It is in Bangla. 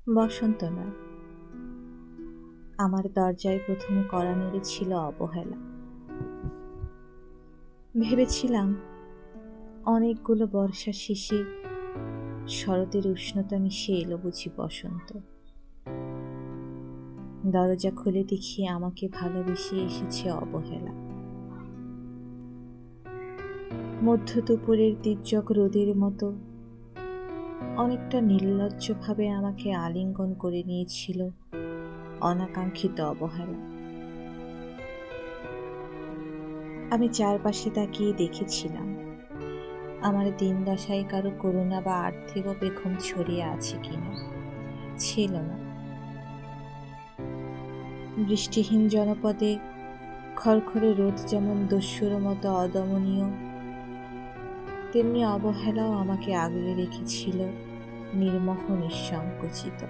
বসন্ত নয়, আমার দরজায় প্রথম কড়া নেড়েছিল অবহেলা। ভেবেছিলাম অনেকগুলো বর্ষা শেষে শরতের উষ্ণতা মিশে এলো বুঝি বসন্ত। দরজা খুলে দেখি আমাকে ভালোবেসে এসেছে অবহেলা। মধ্য দুপুরের তির্যক রোদের মতো অনেকটা নির্লজ্জভাবে আমাকে আলিঙ্গন করে নিয়েছিল অনাকাঙ্ক্ষিত অবহেলা। আমি চারপাশে তাকিয়ে দেখেছিলাম আমার দিন দশায় কারো করুণা বা আর্থিক বেঘম ছড়িয়ে আছে কিনা। ছিল না। বৃষ্টিহীন জনপদে খড়খড়ে রোদ যেমন দস্যুর মতো অদমনীয়, তেমনি অবহেলাও আমাকে আগলে রেখেছিল নির্মোহ নিঃসংকোচিত।